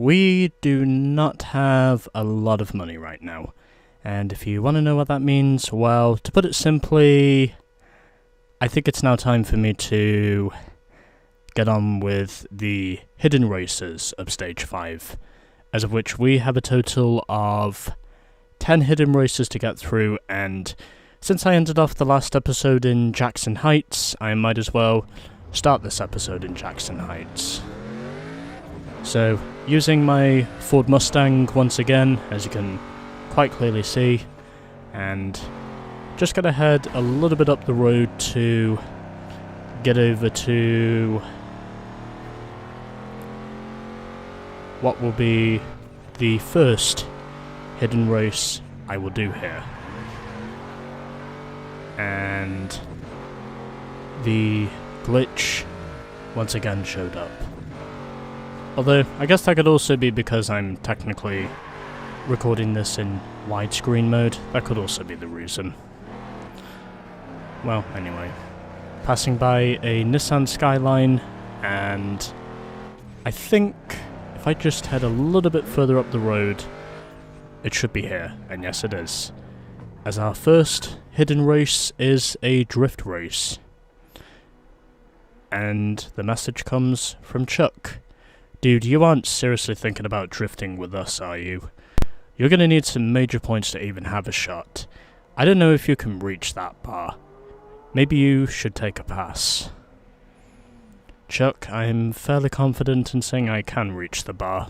we do not have a lot of money right now. And if you want to know what that means, well, to put it simply, I think it's now time for me to get on with the hidden races of Stage 5, as of which we have a total of 10 hidden races to get through, and since I ended off the last episode in Jackson Heights, I might as well start this episode in Jackson Heights. So, using my Ford Mustang once again, as you can quite clearly see, and just gonna head a little bit up the road to get over to what will be the first hidden race I will do here. And the glitch once again showed up. Although, I guess that could also be because I'm technically recording this in widescreen mode. That could also be the reason. Well, anyway. Passing by a Nissan Skyline, and I think if I just head a little bit further up the road, it should be here, and yes it is. As our first hidden race is a drift race. And the message comes from Chuck. Dude, you aren't seriously thinking about drifting with us, are you? You're gonna need some major points to even have a shot. I don't know if you can reach that bar. Maybe you should take a pass. Chuck, I'm fairly confident in saying I can reach the bar.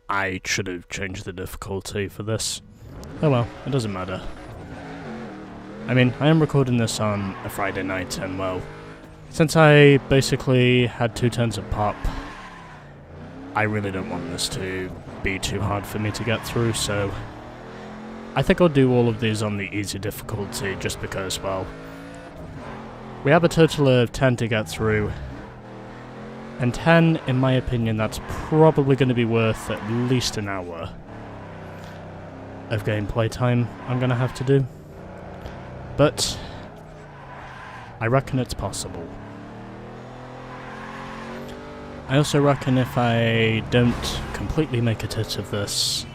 I should have changed the difficulty for this. Oh well, it doesn't matter. I mean, I am recording this on a Friday night, and well, since I basically had 2 turns of pop, I really don't want this to be too hard for me to get through, so I think I'll do all of these on the easy difficulty, just because, well, we have a total of 10 to get through, and 10, in my opinion, that's probably going to be worth at least an hour of gameplay time I'm going to have to do. But I reckon it's possible. I also reckon if I don't completely make a tit of this,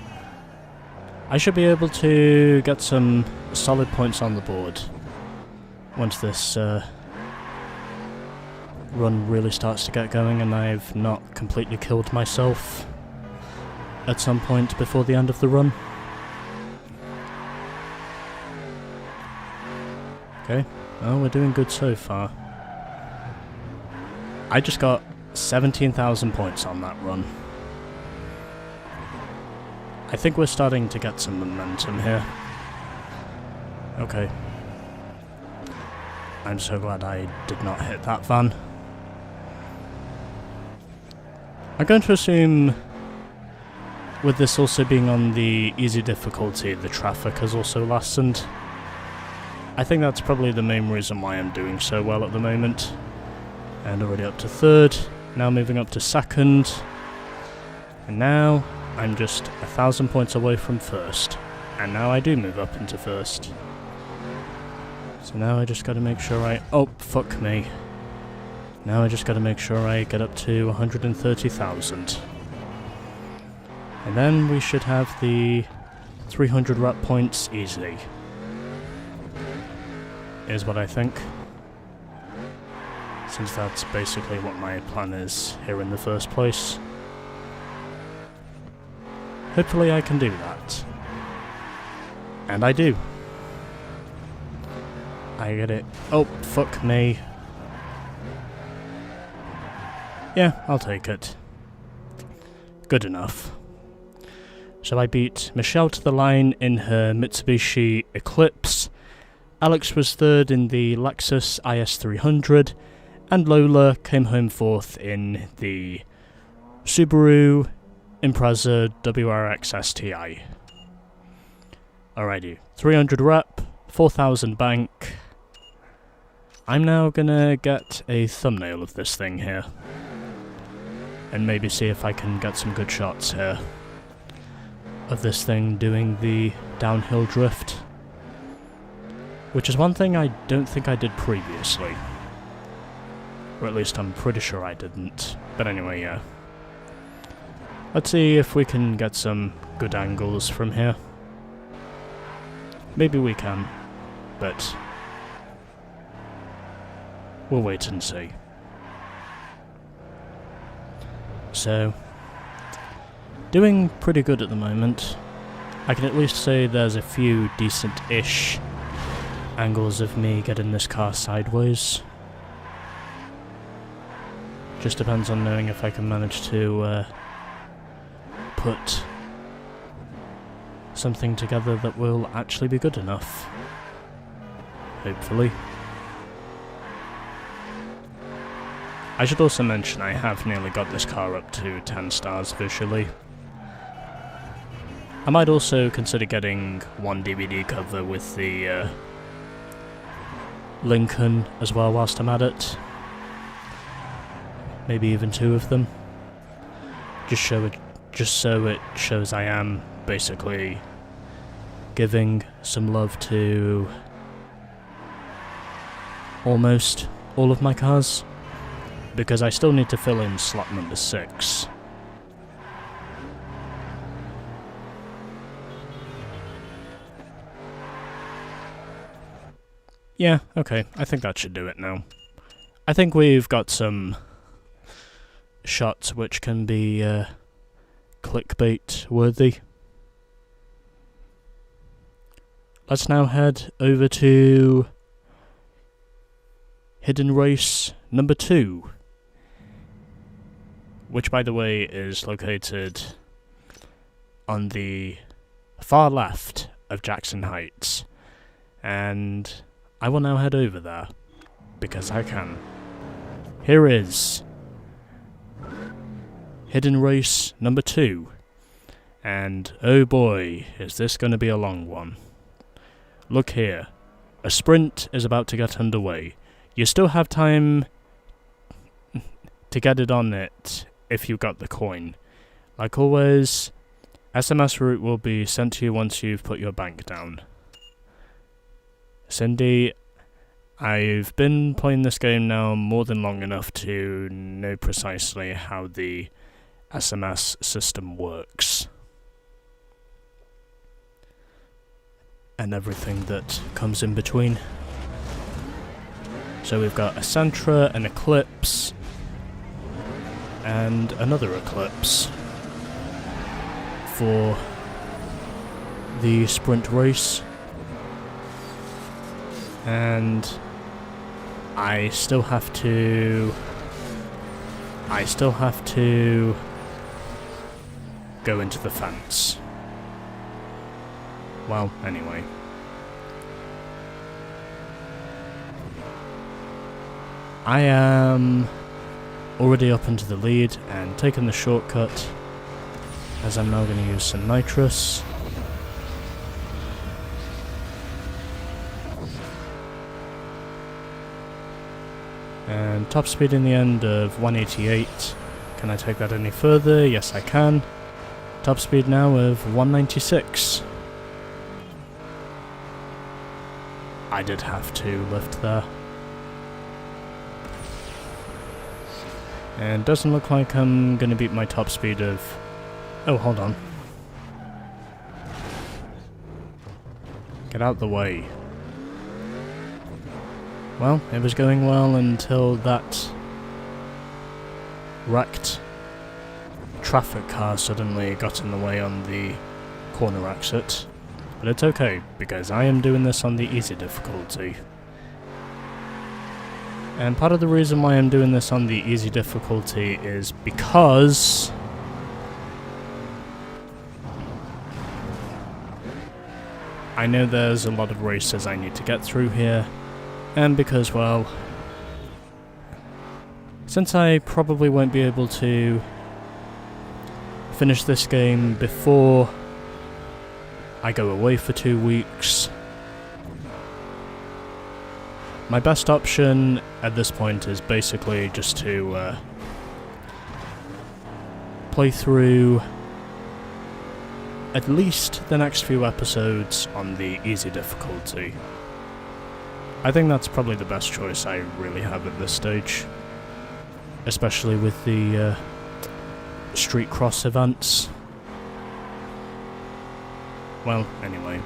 I should be able to get some solid points on the board once this run really starts to get going and I've not completely killed myself at some point before the end of the run. Okay, well, we're doing good so far. I just got 17,000 points on that run. I think we're starting to get some momentum here. Okay. I'm so glad I did not hit that van. I'm going to assume, with this also being on the easy difficulty, the traffic has also lessened. I think that's probably the main reason why I'm doing so well at the moment. And already up to 3rd, now moving up to 2nd, and now I'm just 1,000 points away from 1st, and now I do move up into 1st. So now I just gotta make sure oh, fuck me. Now I just gotta make sure I get up to 130,000. And then we should have the 300 rep points easily. Is what I think. Since that's basically what my plan is here in the first place. Hopefully I can do that. And I do. I get it. Oh, fuck me. Yeah, I'll take it. Good enough. So I beat Michelle to the line in her Mitsubishi Eclipse, Alex was 3rd in the Lexus IS300, and Lola came home 4th in the Subaru Impreza WRX STI. Alrighty, 300 rep, 4,000 bank. I'm now gonna get a thumbnail of this thing here, and maybe see if I can get some good shots here of this thing doing the downhill drift, which is one thing I don't think I did previously. Or at least I'm pretty sure I didn't. But anyway, yeah. Let's see if we can get some good angles from here. Maybe we can, but we'll wait and see. So, doing pretty good at the moment. I can at least say there's a few decent-ish angles of me getting this car sideways. Just depends on knowing if I can manage to put something together that will actually be good enough. Hopefully. I should also mention I have nearly got this car up to 10 stars visually. I might also consider getting one DVD cover with the Lincoln as well whilst I'm at it. Maybe even 2 of them. Just so it shows I am basically giving some love to almost all of my cars, because I still need to fill in slot number 6. Yeah, okay, I think that should do it now. I think we've got some shots which can be clickbait worthy. Let's now head over to Hidden Race number 2, which by the way is located on the far left of Jackson Heights, and I will now head over there, because I can. Here is Hidden Race number 2, and oh boy, is this going to be a long one. Look here, a sprint is about to get underway. You still have time to get it on it if you got the coin. Like always, SMS route will be sent to you once you've put your bank down. Cindy, I've been playing this game now more than long enough to know precisely how the SMS system works. And everything that comes in between. So we've got a Sentra, an Eclipse, and another Eclipse for the sprint race. And I still have to go into the fence. Well, anyway. I am already up into the lead and taking the shortcut, as I'm now going to use some nitrous. And top speed in the end of 188. Can I take that any further? Yes, I can. Top speed now of 196. I did have to lift there. And doesn't look like I'm going to beat my top speed of... Oh, hold on. Get out the way. Well, it was going well until that wrecked traffic car suddenly got in the way on the corner exit. But it's okay, because I am doing this on the easy difficulty. And part of the reason why I'm doing this on the easy difficulty is because I know there's a lot of races I need to get through here, and because, well, since I probably won't be able to finish this game before I go away for 2 weeks, my best option at this point is basically just to play through at least the next few episodes on the easy difficulty. I think that's probably the best choice I really have at this stage. especially with the street cross events. Well, anyway,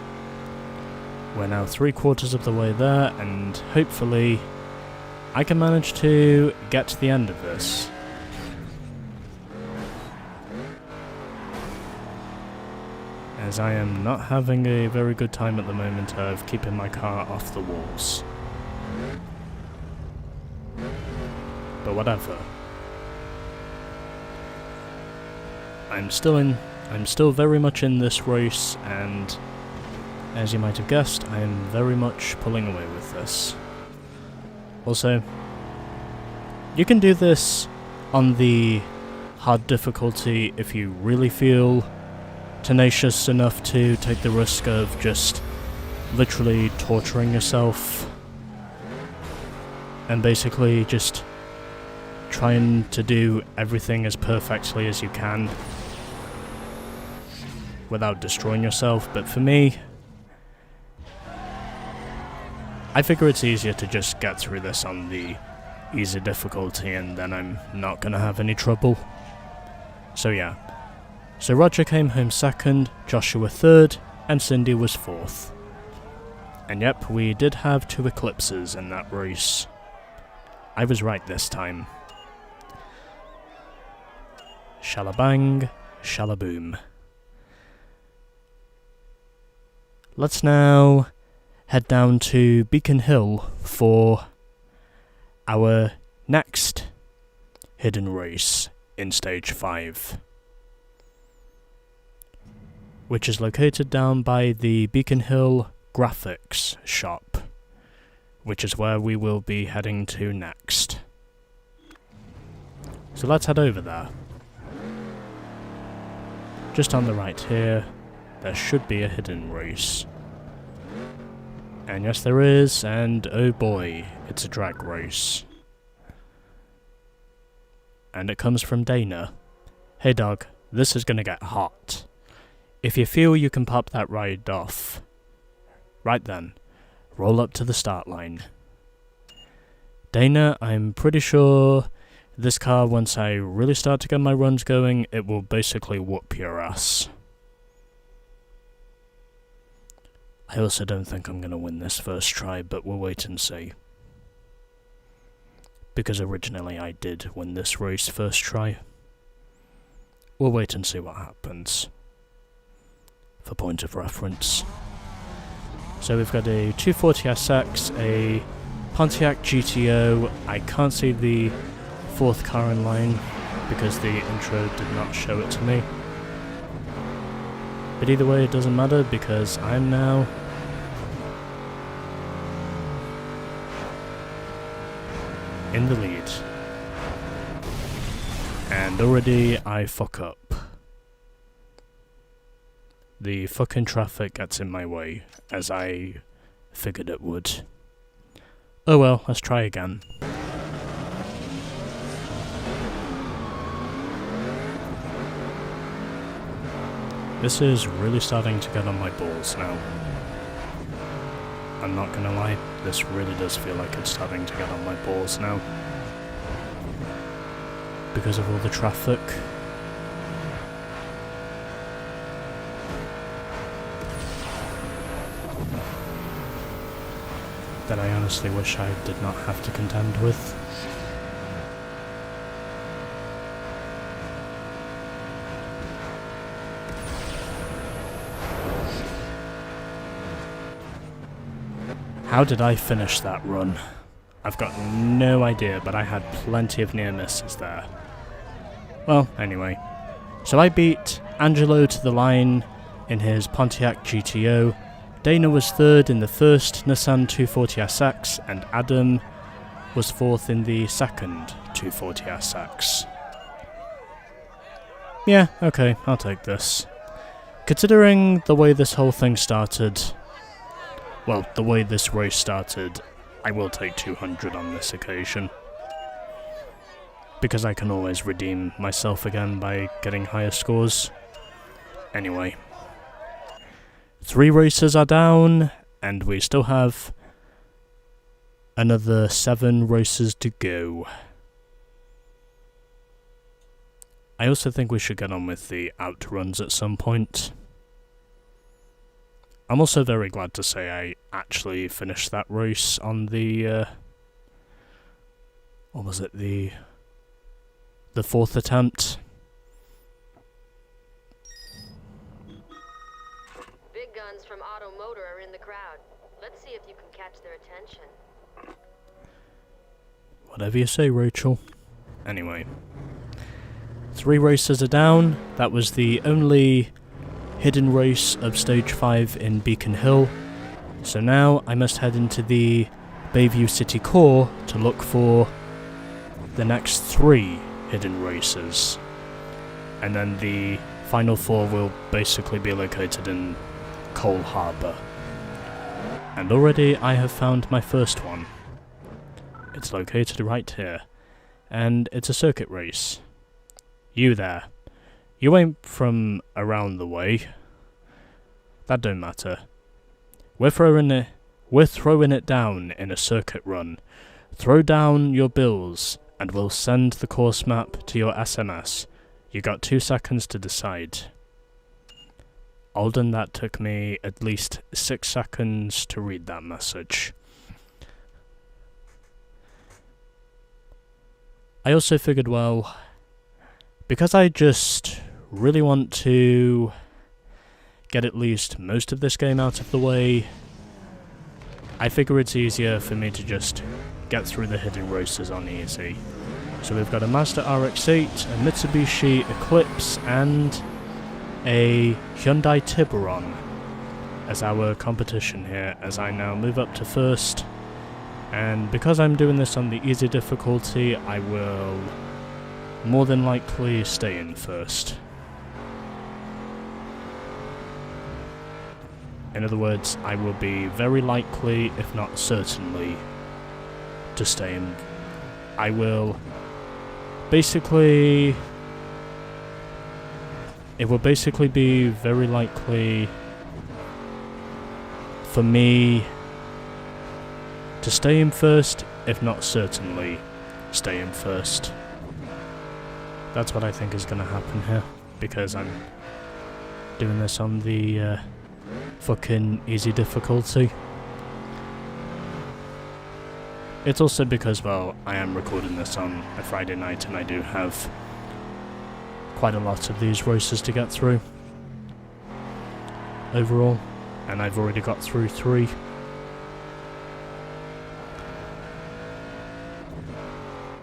we're now 3/4 of the way there, and hopefully I can manage to get to the end of this. As I am not having a very good time at the moment of keeping my car off the walls. But whatever. I'm still very much in this race, and as you might have guessed, I am very much pulling away with this. Also, you can do this on the hard difficulty if you really feel tenacious enough to take the risk of just literally torturing yourself and basically just trying to do everything as perfectly as you can without destroying yourself. But for me, I figure it's easier to just get through this on the easy difficulty, and then I'm not gonna have any trouble. So yeah. So Roger came home second, Joshua third, and Cindy was fourth. And yep, we did have 2 eclipses in that race. I was right this time. Shalabang, shalaboom. Let's now head down to Beacon Hill for our next hidden race in Stage 5. Which is located down by the Beacon Hill graphics shop, which is where we will be heading to next. So let's head over there. Just on the right here, there should be a hidden race. And yes, there is, and oh boy, it's a drag race. And it comes from Dana. Hey dog, this is gonna get hot. If you feel you can pop that ride off, right then, roll up to the start line. Dana, I'm pretty sure this car, once I really start to get my runs going, it will basically whoop your ass. I also don't think I'm going to win this first try, but we'll wait and see. Because originally I did win this race first try. We'll wait and see what happens. For point of reference. So we've got a 240SX, a Pontiac GTO. I can't see the 4th car in line because the intro did not show it to me. But either way, it doesn't matter because I'm now in the lead. And already I fuck up. The fucking traffic gets in my way, as I figured it would. Oh well, let's try again. This is really starting to get on my balls now. I'm not gonna lie, this really does feel like it's starting to get on my balls now. Because of all the traffic. That I honestly wish I did not have to contend with. How did I finish that run? I've got no idea, but I had plenty of near misses there. Well, anyway. So I beat Angelo to the line in his Pontiac GTO. Dana was 3rd in the first Nissan 240SX, and Adam was 4th in the second 240SX. Yeah, okay, I'll take this. Considering the way this whole thing started, well, the way this race started, I will take 200 on this occasion. Because I can always redeem myself again by getting higher scores. Anyway. 3 races are down, and we still have another 7 races to go. I also think we should get on with the outruns at some point. I'm also very glad to say I actually finished that race on the, what was it, the 4th attempt. Big guns from Automotor are in the crowd. Let's see if you can catch their attention. Whatever you say, Rachel. Anyway. 3 racers are down. That was the only hidden race of Stage 5 in Beacon Hill. So now I must head into the Bayview City core to look for the next 3 hidden races. And then the final 4 will basically be located in Cole Harbour. And already I have found my first one. It's located right here. And it's a circuit race. You there. You ain't from around the way. That don't matter. We're throwing it down in a circuit run. Throw down your bills, and we'll send the course map to your SMS. You got 2 seconds to decide. Alden, that took me at least 6 seconds to read that message. I also figured, well, because I just really want to get at least most of this game out of the way, I figure it's easier for me to just get through the hidden races on easy. So we've got a Mazda RX-8, a Mitsubishi Eclipse, and a Hyundai Tiburon as our competition here, as I now move up to first. And because I'm doing this on the easy difficulty, I will more than likely stay in first. In other words, I will be very likely, if not certainly, to stay in. I will basically... It will basically be very likely for me to stay in first, if not certainly stay in first. That's what I think is going to happen here, because I'm doing this on the fucking easy difficulty. It's also because, well, I am recording this on a Friday night and I do have quite a lot of these races to get through overall, and I've already got through 3.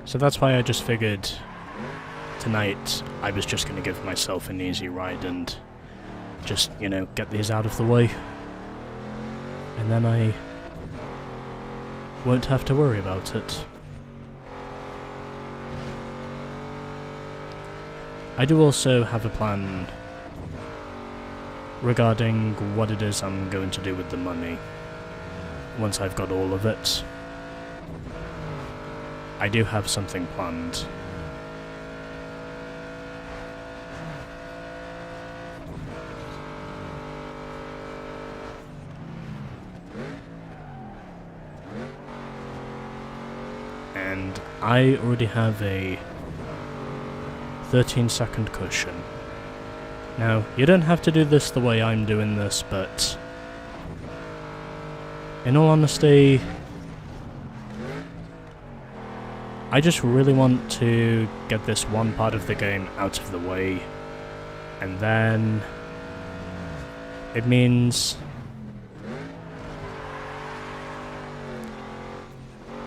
So that's why I just figured tonight I was just going to give myself an easy ride and just, you know, get these out of the way. And then I won't have to worry about it. I do also have a plan regarding what it is I'm going to do with the money once I've got all of it. I do have something planned. And I already have a 13-second cushion. Now, you don't have to do this the way I'm doing this, but in all honesty, I just really want to get this one part of the game out of the way, and then it means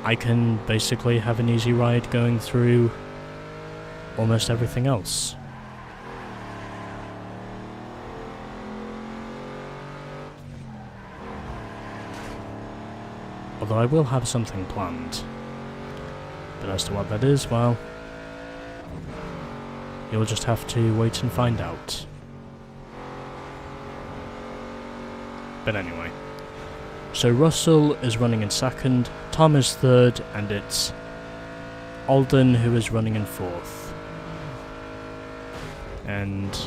I can basically have an easy ride going through almost everything else. Although I will have something planned. But as to what that is, well, you'll just have to wait and find out. But anyway. So Russell is running in second, Tom is third, and it's Alden who is running in fourth. And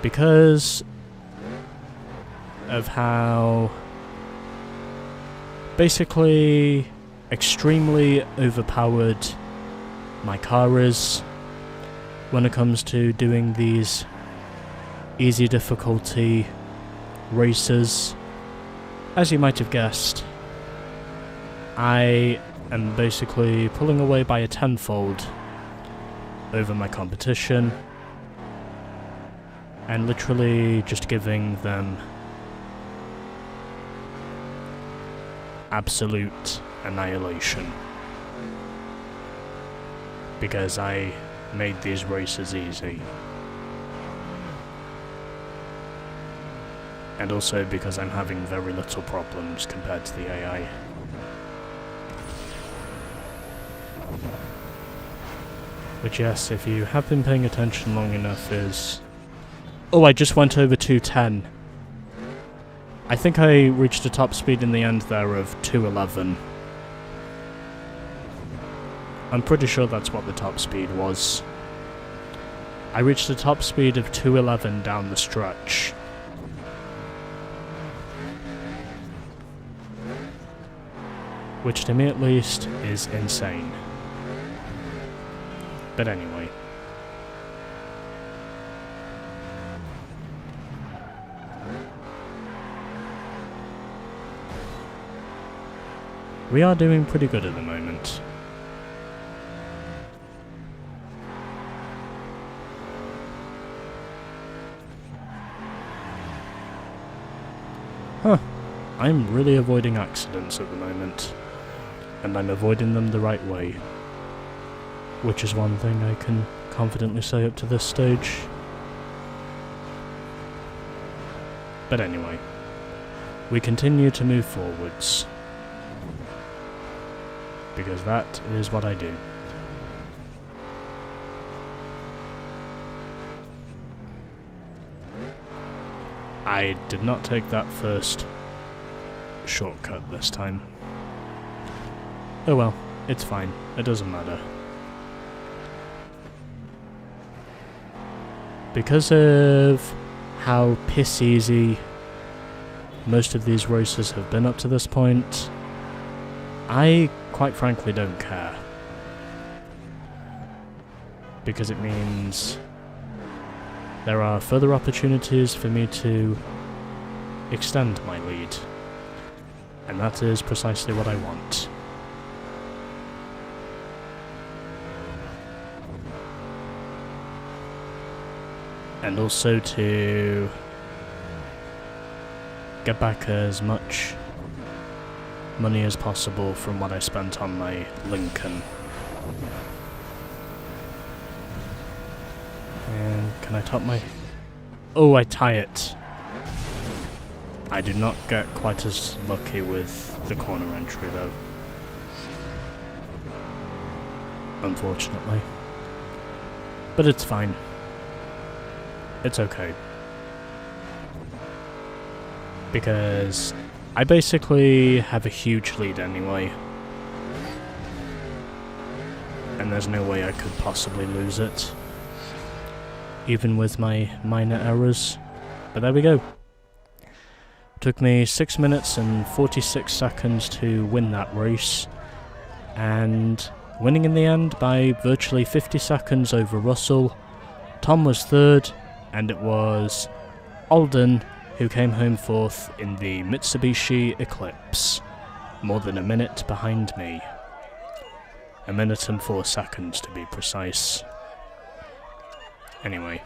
because of how basically extremely overpowered my car is when it comes to doing these easy difficulty races. As you might have guessed, I am basically pulling away by a tenfold over my competition and literally just giving them absolute annihilation, because I made these races easy, and also because I'm having very little problems compared to the AI. Which, yes, if you have been paying attention long enough, is... Oh, I just went over 210. I think I reached a top speed in the end there of 211. I'm pretty sure that's what the top speed was. I reached a top speed of 211 down the stretch. Which to me at least is insane. But anyway. We are doing pretty good at the moment. Huh. I'm really avoiding accidents at the moment. And I'm avoiding them the right way. Which is one thing I can confidently say up to this stage. But anyway. We continue to move forwards. Because that is what I do. I did not take that first shortcut this time. Oh well, it's fine. It doesn't matter. Because of how piss easy most of these races have been up to this point, I quite frankly don't care. Because it means there are further opportunities for me to extend my lead. And that is precisely what I want. And also to get back as much money as possible from what I spent on my Lincoln. And can I top my... Oh, I tie it. I do not get quite as lucky with the corner entry though. Unfortunately. But it's fine. It's okay. Because I basically have a huge lead anyway. And there's no way I could possibly lose it. Even with my minor errors. But there we go. Took me 6 minutes and 46 seconds to win that race. And winning in the end by virtually 50 seconds over Russell. Tom was third, and it was Alden who came home fourth in the Mitsubishi Eclipse, more than a minute behind me. 1 minute and 4 seconds to be precise. Anyway.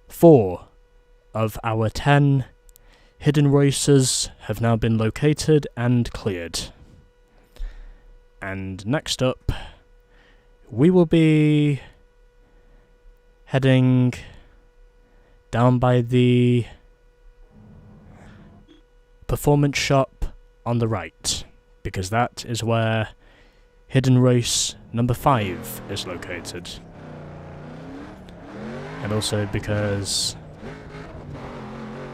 4 of our 10 hidden races have now been located and cleared. And next up, we will be heading down by the performance shop on the right, because that is where hidden race number 5 is located. And also because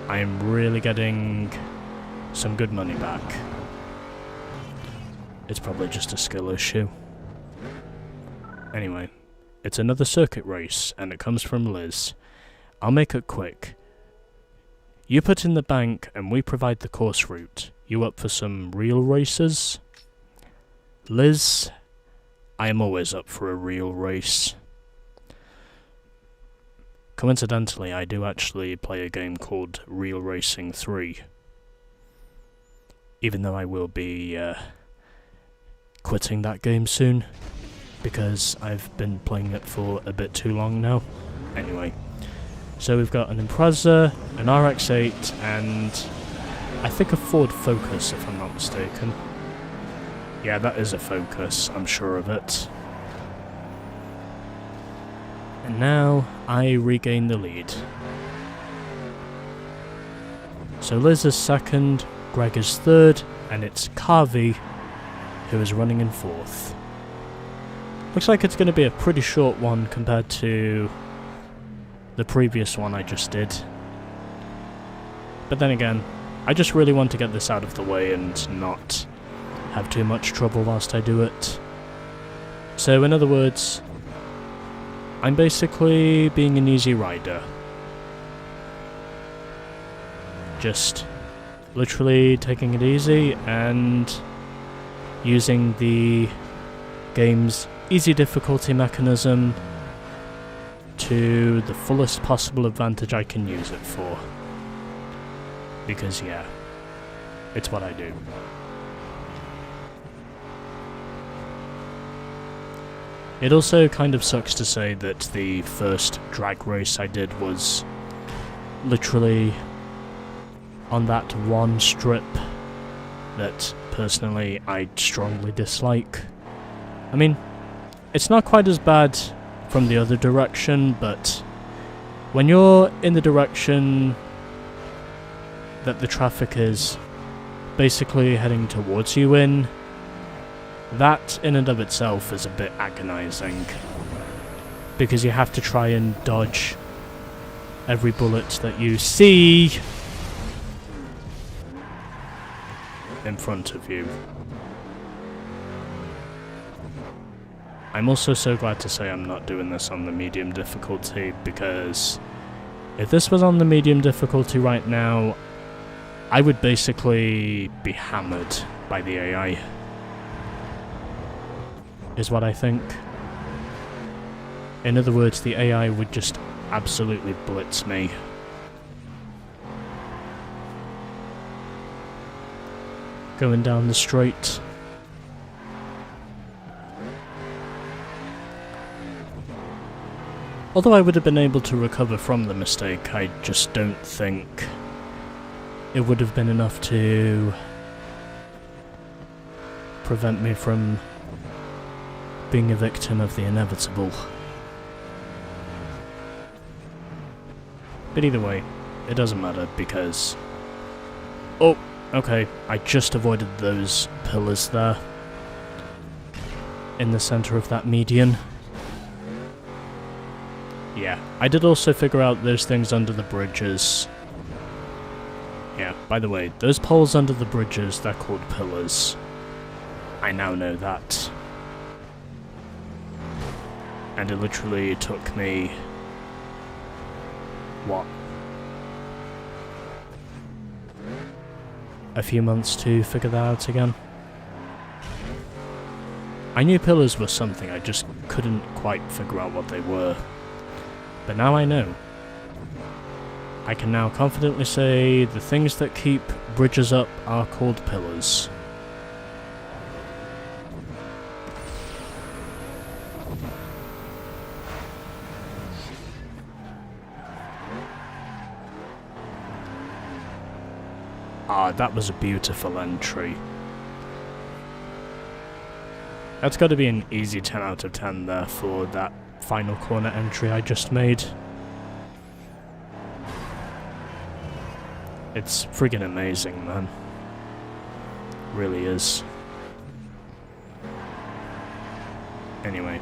I am really getting some good money back. It's probably just a skill issue. Anyway, it's another circuit race, and it comes from Liz. I'll make it quick. You put in the bank, and we provide the course route. You up for some real races? Liz I am always up for a real race. Coincidentally, I do actually play a game called Real Racing 3. Even though I will be quitting that game soon, because I've been playing it for a bit too long now. Anyway, so we've got an Impreza, an RX-8, and I think a Ford Focus, if I'm not mistaken. Yeah, that is a Focus, I'm sure of it. And now, I regain the lead. So Liz is second, Greg is third, and it's Carvey who is running in fourth. Looks like it's going to be a pretty short one compared to the previous one I just did. But then again, I just really want to get this out of the way and not have too much trouble whilst I do it. So in other words, I'm basically being an easy rider. Just literally taking it easy and using the game's easy difficulty mechanism to the fullest possible advantage I can use it for. Because yeah, it's what I do. It also kind of sucks to say that the first drag race I did was literally on that one strip that personally I strongly dislike. I mean, it's not quite as bad from the other direction, but when you're in the direction that the traffic is basically heading towards you in, that in and of itself is a bit agonizing, because you have to try and dodge every bullet that you see in front of you. I'm also so glad to say I'm not doing this on the medium difficulty, because if this was on the medium difficulty right now, I would basically be hammered by the AI, is what I think. In other words, the AI would just absolutely blitz me. Going down the straight. Although I would have been able to recover from the mistake, I just don't think it would have been enough to prevent me from being a victim of the inevitable. But either way, it doesn't matter, because... Oh, okay, I just avoided those pillars there, in the centre of that median. Yeah, I did also figure out those things under the bridges. Yeah, by the way, those poles under the bridges, they're called pillars. I now know that. And it literally took me... what? A few months to figure that out again. I knew pillars were something, I just couldn't quite figure out what they were. But now I know. I can now confidently say the things that keep bridges up are called pillars. Ah, that was a beautiful entry. That's got to be an easy 10 out of 10 there for that final corner entry I just made. It's friggin' amazing, man. Really is. Anyway,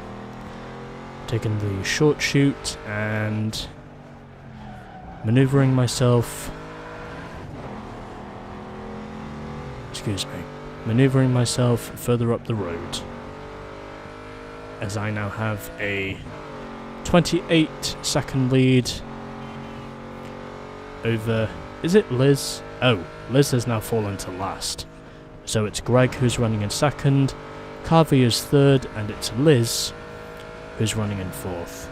taking the short shoot and maneuvering myself. Excuse me. Maneuvering myself further up the road, as I now have a 28-second lead over... Is it Liz? Oh, Liz has now fallen to last. So it's Greg who's running in second, Carvey is third, and it's Liz who's running in fourth.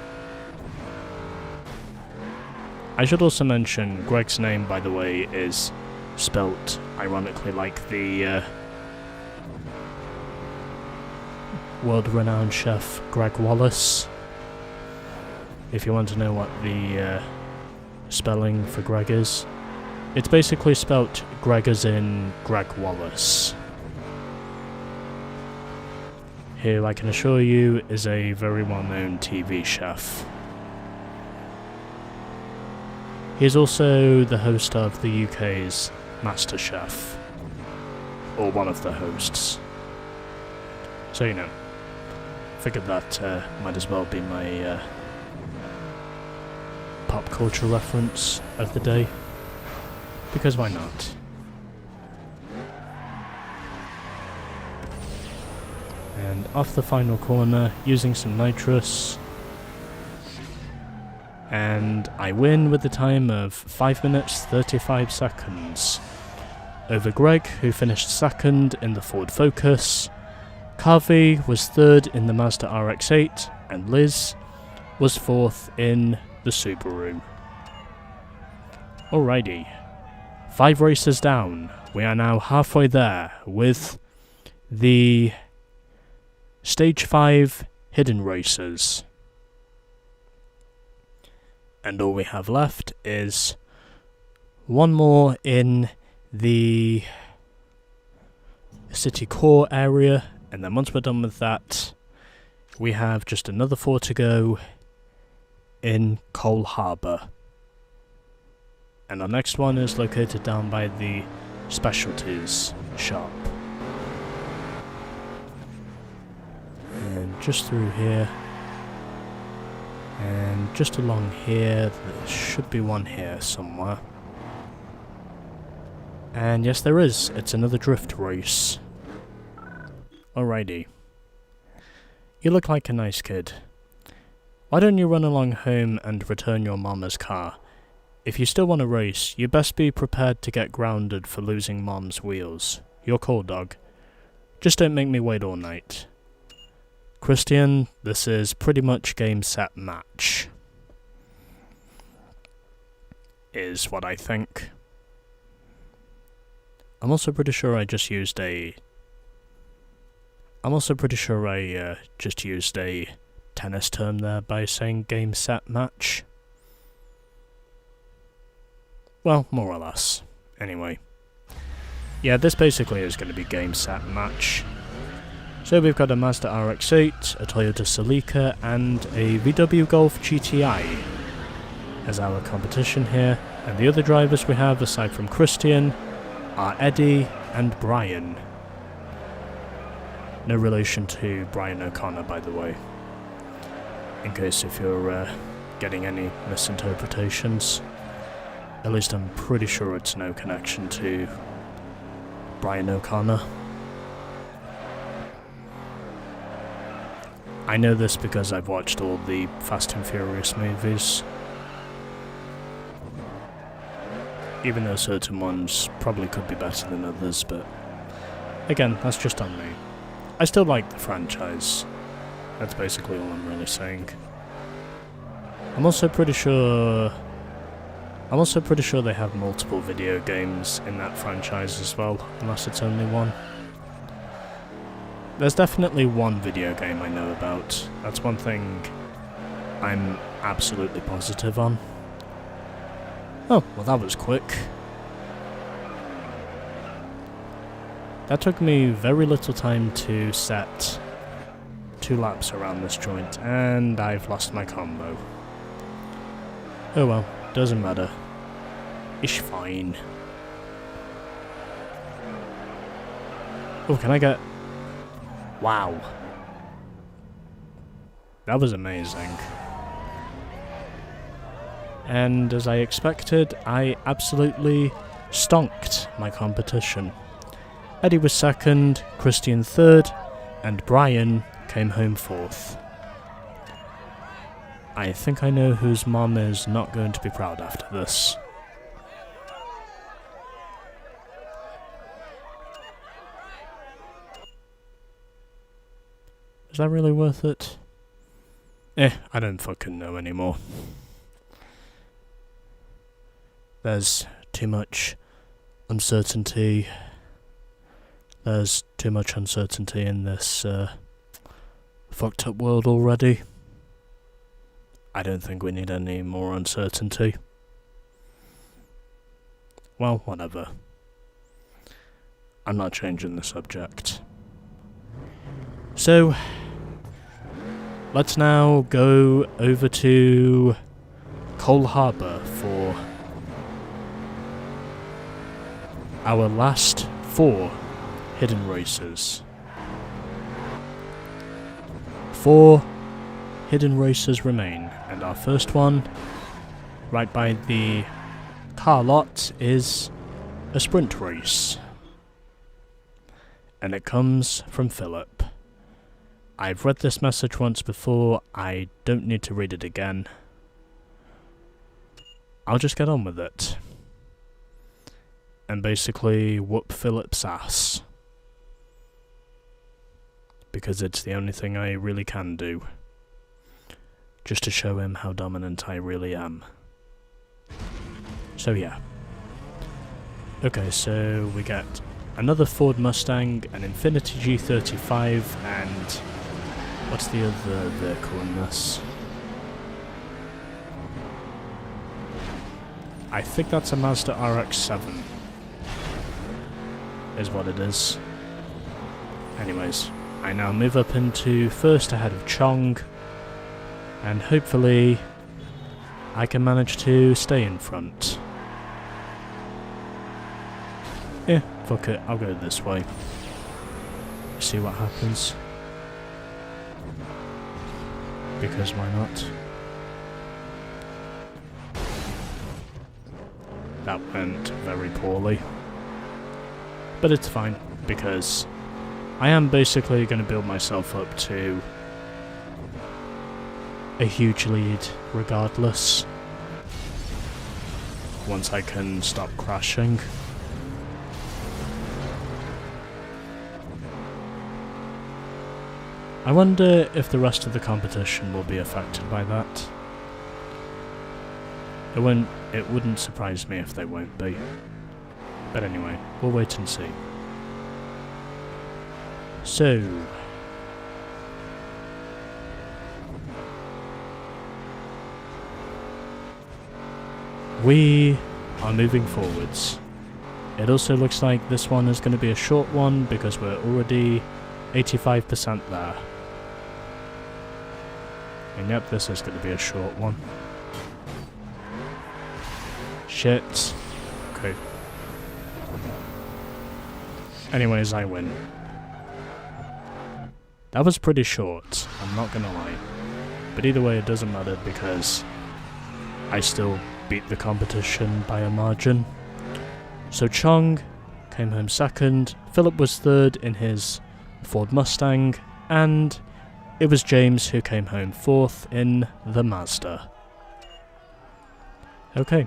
I should also mention Greg's name, by the way, is spelt ironically like the world-renowned chef Greg Wallace. If you want to know what the spelling for Greg is, it's basically spelt Greg as in Greg Wallace, who I can assure you is a very well-known TV chef. He is also the host of the UK's MasterChef, or one of the hosts. So, you know, figured that might as well be my pop culture reference of the day, because why not? And off the final corner, using some nitrous, and I win with a time of 5 minutes 35 seconds over Greg, who finished second in the Ford Focus. Carvey was third in the Mazda RX-8, and Liz was fourth in the Subaru. Alrighty, 5 races down. We are now halfway there with the Stage 5 hidden races. And all we have left is one more in the city core area, and then once we're done with that, we have just another 4 to go in Cole Harbour. And our next one is located down by the specialties shop. And just through here, and just along here, there should be one here somewhere. And yes, there is. It's another drift race. Alrighty. You look like a nice kid. Why don't you run along home and return your mama's car? If you still want to race, you best be prepared to get grounded for losing mom's wheels. Your call, dog. Just don't make me wait all night. Christian, this is pretty much game, set, match. Is what I think. I'm also pretty sure I just used a tennis term there by saying game, set, match. Well, more or less. Anyway. Yeah, this basically is going to be game, set, match. So we've got a Mazda RX-8, a Toyota Celica, and a VW Golf GTI as our competition here. And the other drivers we have, aside from Christian, are Eddie and Brian. No relation to Brian O'Connor, by the way. In case if you're getting any misinterpretations. At least I'm pretty sure it's no connection to Brian O'Connor. I know this because I've watched all the Fast and Furious movies. Even though certain ones probably could be better than others, but again, that's just on me. I still like the franchise. That's basically all I'm really saying. I'm also pretty sure they have multiple video games in that franchise as well, unless it's only one. There's definitely one video game I know about. That's one thing I'm absolutely positive on. Oh, well that was quick. That took me very little time to set 2 laps around this joint, and I've lost my combo. Oh well, doesn't matter. It's fine. Oh, can I get... Wow. That was amazing. And as I expected, I absolutely stonked my competition. Eddie was second, Christian third, and Brian came home fourth. I think I know whose mom is not going to be proud after this. Was that really worth it? I don't fucking know anymore. There's too much uncertainty. There's too much uncertainty in this fucked up world already. I don't think we need any more uncertainty. Well, whatever. I'm not changing the subject. So, let's now go over to Coal Harbour for our last 4 hidden races. 4 hidden races remain, and our first one, right by the car lot, is a sprint race. And it comes from Philip. I've read this message once before, I don't need to read it again. I'll just get on with it. And basically whoop Philip's ass. Because it's the only thing I really can do. Just to show him how dominant I really am. So yeah. Okay, so we get another Ford Mustang, an Infiniti G35, and what's the other vehicle in this? I think that's a Mazda RX-7. Is what it is. Anyways, I now move up into first ahead of Chong, and hopefully I can manage to stay in front. Yeah, fuck it, I'll go this way. See what happens. Because why not? That went very poorly. But it's fine, because I am basically going to build myself up to a huge lead regardless. Once I can stop crashing. I wonder if the rest of the competition will be affected by that. It wouldn't surprise me if they won't be. But anyway, we'll wait and see. So, we are moving forwards. It also looks like this one is going to be a short one because we're already 85% there. And yep, this is going to be a short one. Shit. Okay. Anyways, I win. That was pretty short, I'm not gonna lie. But either way, it doesn't matter because I still beat the competition by a margin. So Chong came home second, Philip was third in his Ford Mustang, and it was James who came home fourth in the Mazda. Okay.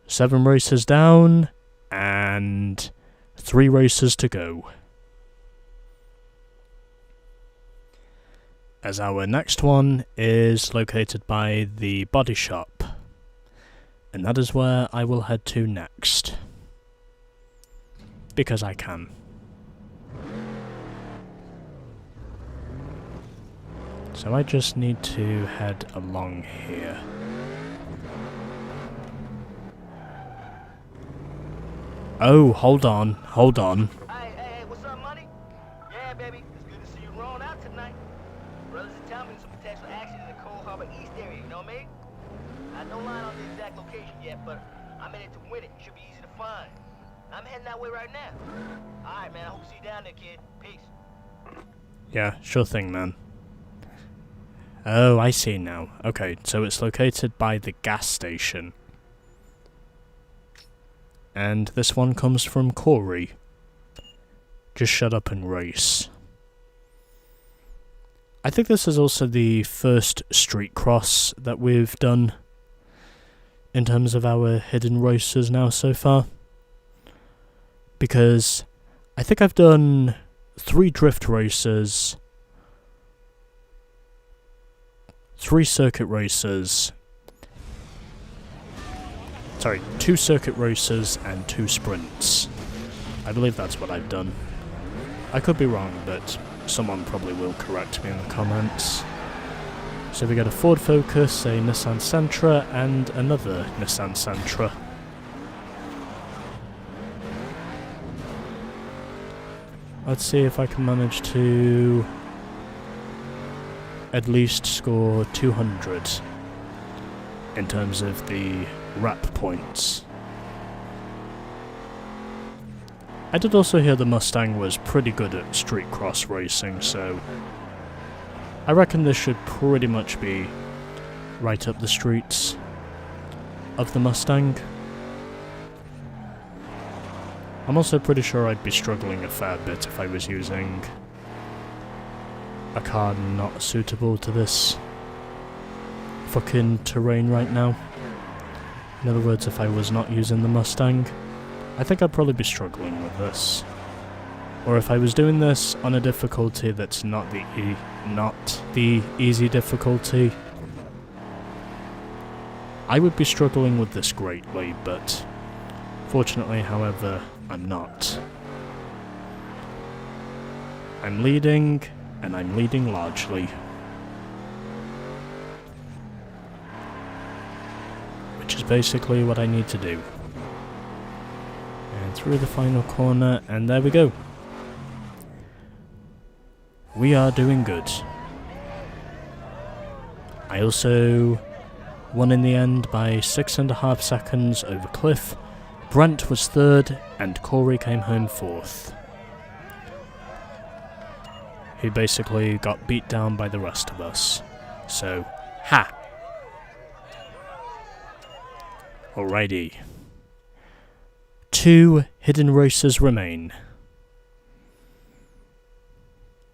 7 races down, and 3 races to go. As our next one is located by the body shop, and that is where I will head to next. Because I can. So I just need to head along here. Oh, hold on. Hey, what's up, money? Yeah, baby, it's good to see you rolling out tonight. Brothers are telling me some potential action in the Coal Harbor East area, you know what I mean? I don't line on the exact location yet, but I'm in it to win it. Should be easy to find. I'm heading that way right now. Alright, man, I hope to see you down there, kid. Peace. Yeah, sure thing, man. Oh, I see now. Okay, so it's located by the gas station. And this one comes from Corey. Just shut up and race. I think this is also the first street cross that we've done in terms of our hidden races now so far. Because I think I've done 3 drift races, 3 circuit races, sorry, 2 circuit races and 2 sprints. I believe that's what I've done. I could be wrong, but someone probably will correct me in the comments. So we got a Ford Focus, a Nissan Sentra, and another Nissan Sentra. Let's see if I can manage to at least score 200 in terms of the wrap points. I did also hear the Mustang was pretty good at street cross racing, so I reckon this should pretty much be right up the streets of the Mustang. I'm also pretty sure I'd be struggling a fair bit if I was using a car not suitable to this fucking terrain right now. In other words, if I was not using the Mustang, I think I'd probably be struggling with this. Or if I was doing this on a difficulty that's not the easy difficulty, I would be struggling with this greatly, but fortunately, however, I'm not. I'm leading, and I'm leading largely. Which is basically what I need to do. And through the final corner, and there we go. We are doing good. I also won in the end by 6.5 seconds over Cliff. Brent was 3rd, and Corey came home 4th. He basically got beat down by the rest of us. So, ha! Alrighty. 2 hidden races remain.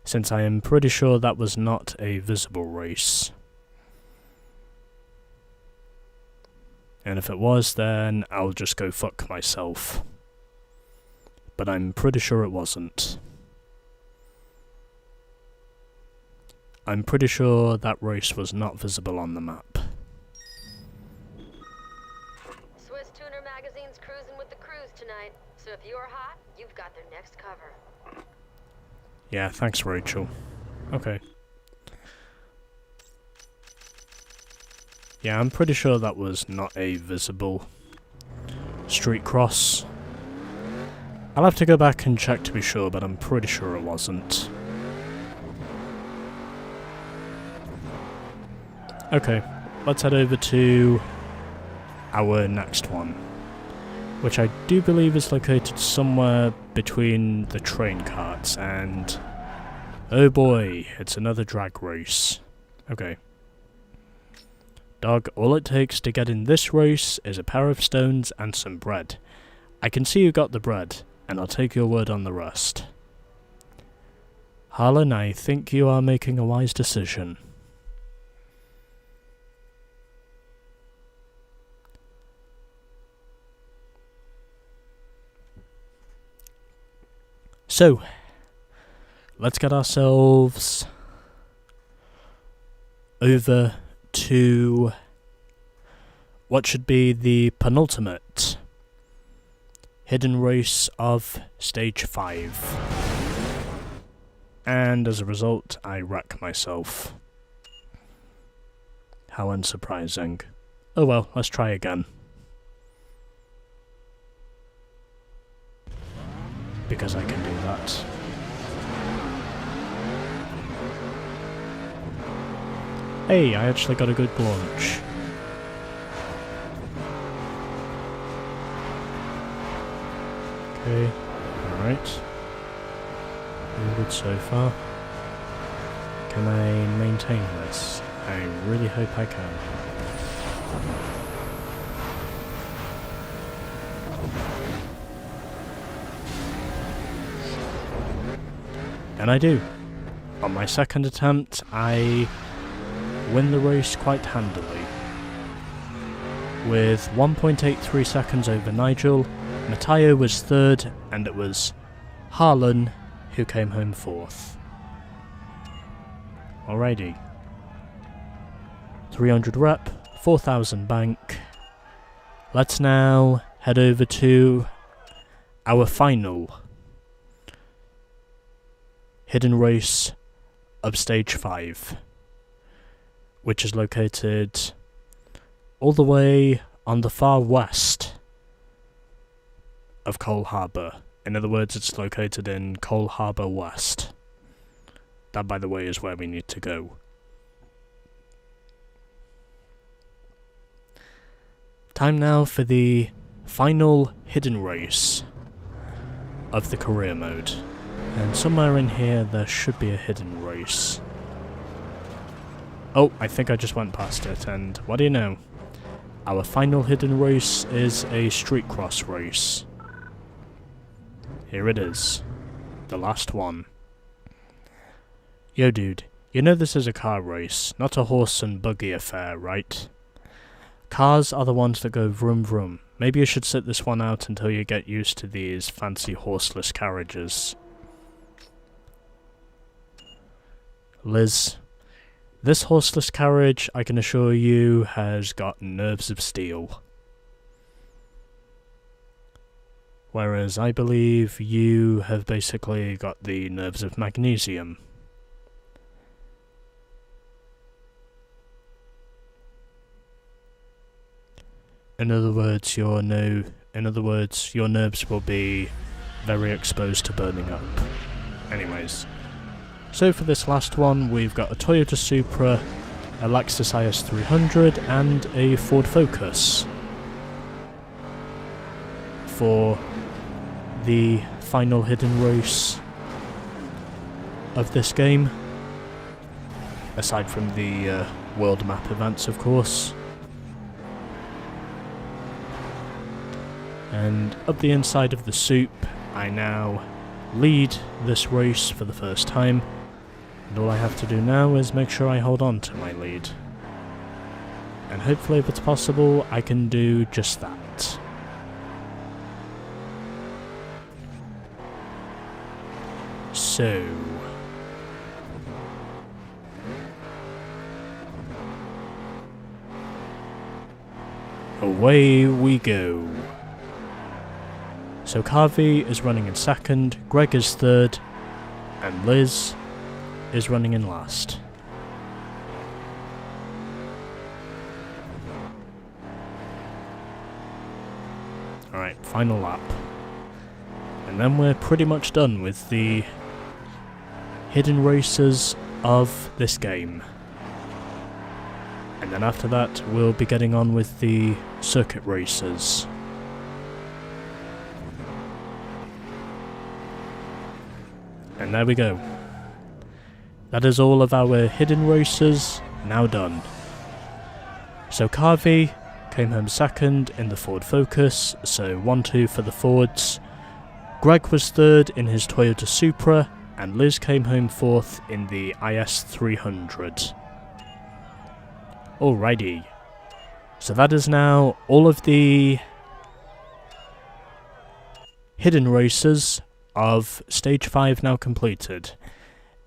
Since I am pretty sure that was not a visible race. And if it was, then I'll just go fuck myself. But I'm pretty sure it wasn't. I'm pretty sure that race was not visible on the map. Swiss Tuner Magazine's cruising with the crews tonight, so if you're hot, you've got their next cover. Yeah, thanks, Rachel. Okay. Yeah, I'm pretty sure that was not a visible street cross. I'll have to go back and check to be sure, but I'm pretty sure it wasn't. Okay, let's head over to our next one, which I do believe is located somewhere between the train carts and... oh boy, it's another drag race. Okay. Dog, all it takes to get in this race is a pair of stones and some bread. I can see you got the bread, and I'll take your word on the rest. Harlan, I think you are making a wise decision. So, let's get ourselves over to what should be the penultimate hidden race of stage 5. And as a result, I wreck myself. How unsurprising. Oh well, let's try again. Because I can do that. Hey, I actually got a good launch. Okay, alright. All good so far. Can I maintain this? I really hope I can. And I do. On my second attempt, I win the race quite handily. With 1.83 seconds over Nigel, Matteo was 3rd, and it was Harlan who came home fourth. Alrighty. 300 rep, 4,000 bank. Let's now head over to our final hidden race of stage 5, which is located all the way on the far west of Cole Harbour. In other words, it's located in Cole Harbour West. That, by the way, is where we need to go. Time now for the final hidden race of the career mode. And somewhere in here there should be a hidden race. Oh, I think I just went past it, and what do you know? Our final hidden race is a street cross race. Here it is. The last one. Yo dude, you know this is a car race, not a horse and buggy affair, right? Cars are the ones that go vroom vroom. Maybe you should sit this one out until you get used to these fancy horseless carriages. Liz, this horseless carriage, I can assure you, has got nerves of steel. Whereas I believe you have basically got the nerves of magnesium. In other words, your nerves will be very exposed to burning up. Anyways, so for this last one, we've got a Toyota Supra, a Lexus IS 300, and a Ford Focus for the final hidden race of this game, aside from the world map events, of course. And up the inside of the soup, I now lead this race for the first time, and all I have to do now is make sure I hold on to my lead. And hopefully, if it's possible, I can do just that. So, away we go. So Carvey is running in second, Greg is third, and Liz is running in last. Alright, final lap. And then we're pretty much done with the hidden races of this game. And then after that, we'll be getting on with the circuit races. And there we go. That is all of our hidden races now done. So Carvey came home second in the Ford Focus, so 1-2 for the Fords. Greg was third in his Toyota Supra, and Liz came home fourth in the IS 300. Alrighty. So that is now all of the hidden races of Stage 5 now completed.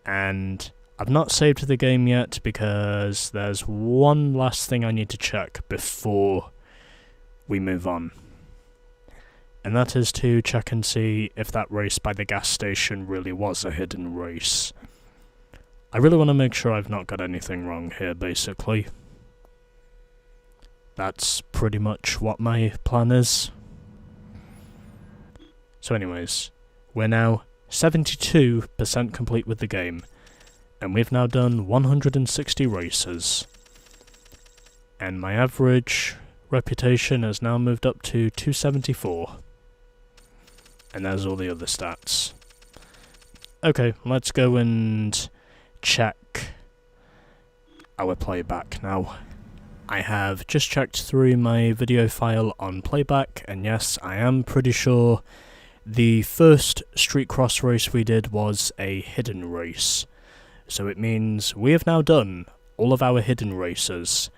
And I've not saved the game yet because there's one last thing I need to check before we move on. And that is to check and see if that race by the gas station really was a hidden race. I really want to make sure I've not got anything wrong here, basically. That's pretty much what my plan is. So anyways, we're now 72% complete with the game, and we've now done 160 races. And my average reputation has now moved up to 274. And there's all the other stats. Okay, let's go and check our playback now. I have just checked through my video file on playback, and yes, I am pretty sure the first street cross race we did was a hidden race. So it means we have now done all of our hidden races,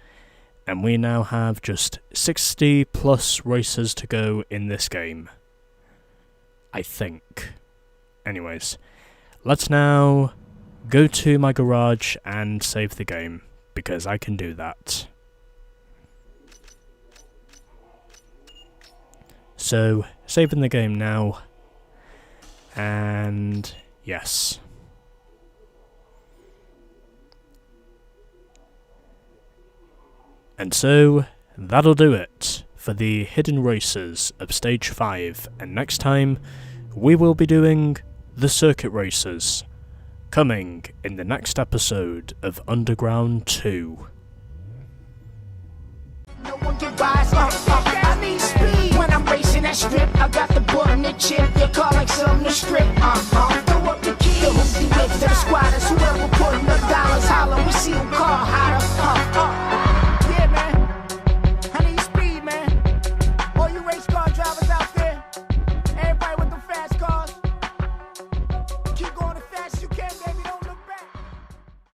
and we now have just 60 plus races to go in this game. I think. Anyways, let's now go to my garage and save the game, because I can do that. So, saving the game now, and yes. And so, that'll do it for the hidden races of Stage 5, and next time we will be doing the circuit races, coming in the next episode of Underground 2. No one can rise up, I need speed. When I'm racing that strip, I got the bullet in the chip. Your car like something to strip. Throw up the key, the hoopty whip to the squatters.